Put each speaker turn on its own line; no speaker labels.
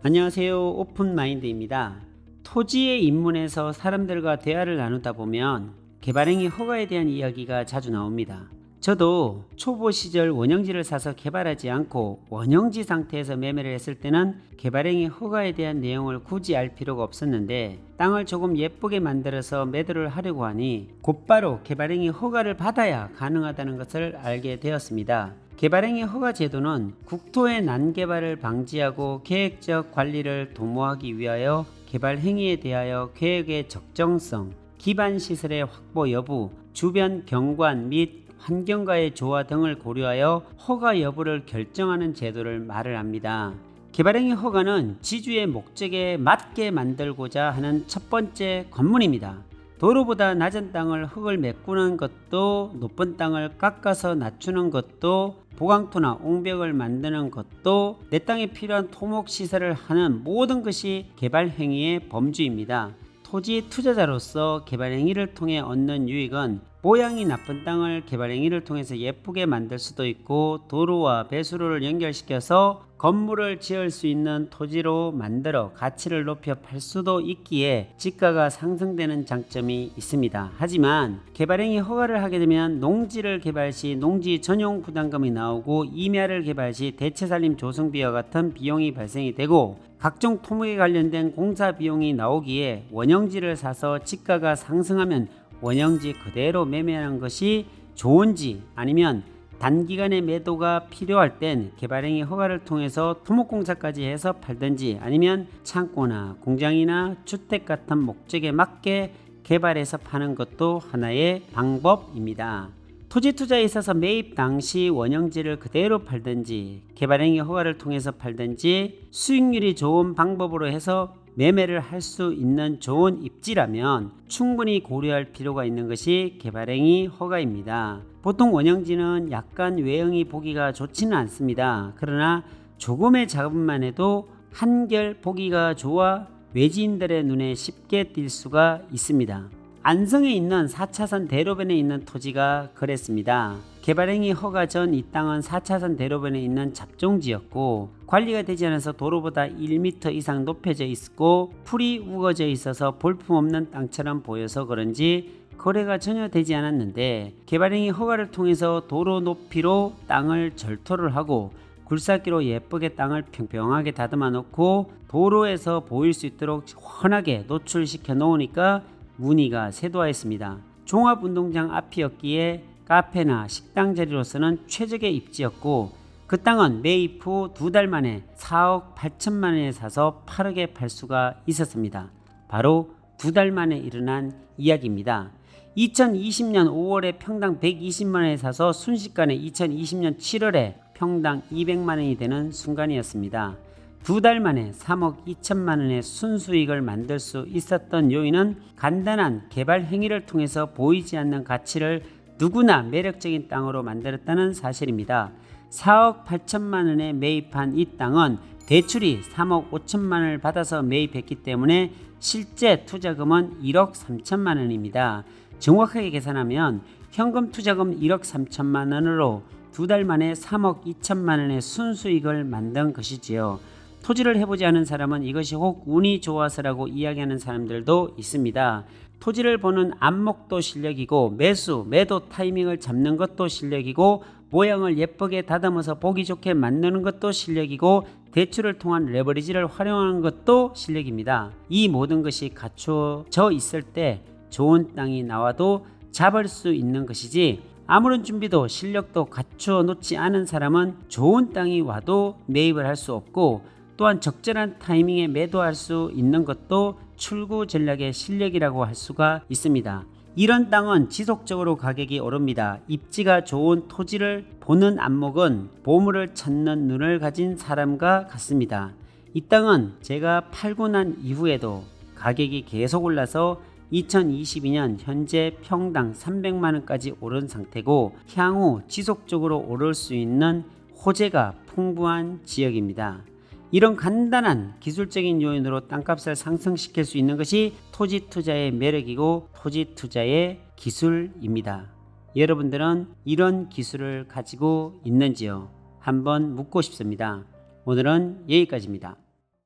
안녕하세요. 오픈마인드입니다. 토지에 입문해서 사람들과 대화를 나누다 보면 개발행위 허가에 대한 이야기가 자주 나옵니다. 저도 초보 시절 원형지를 사서 개발하지 않고 원형지 상태에서 매매를 했을 때는 개발행위 허가에 대한 내용을 굳이 알 필요가 없었는데, 땅을 조금 예쁘게 만들어서 매도를 하려고 하니 곧바로 개발행위 허가를 받아야 가능하다는 것을 알게 되었습니다. 개발행위 허가 제도는 국토의 난개발을 방지하고 계획적 관리를 도모하기 위하여 개발 행위에 대하여 계획의 적정성, 기반 시설의 확보 여부, 주변 경관 및 환경과의 조화 등을 고려하여 허가 여부를 결정하는 제도를 말을 합니다. 개발행위 허가는 지주의 목적에 맞게 만들고자 하는 첫 번째 관문입니다. 도로보다 낮은 땅을 흙을 메꾸는 것도, 높은 땅을 깎아서 낮추는 것도, 보강토나 옹벽을 만드는 것도, 내 땅에 필요한 토목시설을 하는 모든 것이 개발행위의 범주입니다. 토지 투자자로서 개발행위를 통해 얻는 유익은 모양이 나쁜 땅을 개발행위를 통해서 예쁘게 만들 수도 있고, 도로와 배수로를 연결시켜서 건물을 지을 수 있는 토지로 만들어 가치를 높여 팔 수도 있기에 지가가 상승되는 장점이 있습니다. 하지만 개발행위 허가를 하게 되면 농지를 개발 시 농지 전용 부담금이 나오고, 임야를 개발 시 대체살림 조성비와 같은 비용이 발생이 되고, 각종 토목에 관련된 공사 비용이 나오기에 원형지를 사서 지가가 상승하면 원형지 그대로 매매하는 것이 좋은지, 아니면 단기간에 매도가 필요할 땐 개발행위 허가를 통해서 토목공사까지 해서 팔든지, 아니면 창고나 공장이나 주택 같은 목적에 맞게 개발해서 파는 것도 하나의 방법입니다. 토지 투자에 있어서 매입 당시 원형지를 그대로 팔든지, 개발행위 허가를 통해서 팔든지, 수익률이 좋은 방법으로 해서 매매를 할 수 있는 좋은 입지라면 충분히 고려할 필요가 있는 것이 개발행위 허가입니다. 보통 원형지는 약간 외형이 보기가 좋지는 않습니다. 그러나 조금의 작업만 해도 한결 보기가 좋아 외지인들의 눈에 쉽게 띌 수가 있습니다. 안성에 있는 4차선 대로변에 있는 토지가 그랬습니다. 개발행위 허가 전 이 땅은 4차선 대로변에 있는 잡종지였고, 관리가 되지 않아서 도로보다 1m 이상 높여져 있고, 풀이 우거져 있어서 볼품없는 땅처럼 보여서 그런지 거래가 전혀 되지 않았는데, 개발행위 허가를 통해서 도로 높이로 땅을 절토를 하고 굴삭기로 예쁘게 땅을 평평하게 다듬어 놓고 도로에서 보일 수 있도록 훤하게 노출시켜 놓으니까 문의가 쇄도하였습니다. 종합운동장 앞이었기에 카페나 식당 자리로서는 최적의 입지였고, 그 땅은 매입 후 2달 만에 4억 8천만 원에 사서 빠르게 팔 수가 있었습니다. 바로 2달 만에 일어난 이야기입니다. 2020년 5월에 평당 120만 원에 사서 순식간에 2020년 7월에 평당 200만 원이 되는 순간이었습니다. 2달 만에 3억 2천만 원의 순수익을 만들 수 있었던 요인은 간단한 개발 행위를 통해서 보이지 않는 가치를 누구나 매력적인 땅으로 만들었다는 사실입니다. 4억 8천만 원에 매입한 이 땅은 대출이 3억 5천만 원을 받아서 매입했기 때문에 실제 투자금은 1억 3천만 원입니다. 정확하게 계산하면 현금 투자금 1억 3천만 원으로 2달 만에 3억 2천만 원의 순수익을 만든 것이지요. 토지를 해보지 않은 사람은 이것이 혹 운이 좋아서라고 이야기하는 사람들도 있습니다. 토지를 보는 안목도 실력이고, 매도 타이밍을 잡는 것도 실력이고, 모양을 예쁘게 다듬어서 보기 좋게 만드는 것도 실력이고, 대출을 통한 레버리지를 활용하는 것도 실력입니다. 이 모든 것이 갖춰져 있을 때 좋은 땅이 나와도 잡을 수 있는 것이지, 아무런 준비도 실력도 갖춰 놓지 않은 사람은 좋은 땅이 와도 매입을 할 수 없고, 또한 적절한 타이밍에 매도할 수 있는 것도 출구 전략의 실력이라고 할 수가 있습니다. 이런 땅은 지속적으로 가격이 오릅니다. 입지가 좋은 토지를 보는 안목은 보물을 찾는 눈을 가진 사람과 같습니다. 이 땅은 제가 팔고 난 이후에도 가격이 계속 올라서 2022년 현재 평당 300만 원까지 오른 상태고, 향후 지속적으로 오를 수 있는 호재가 풍부한 지역입니다. 이런 간단한 기술적인 요인으로 땅값을 상승시킬 수 있는 것이 토지 투자의 매력이고 토지 투자의 기술입니다. 여러분들은 이런 기술을 가지고 있는지요? 한번 묻고 싶습니다. 오늘은 여기까지입니다.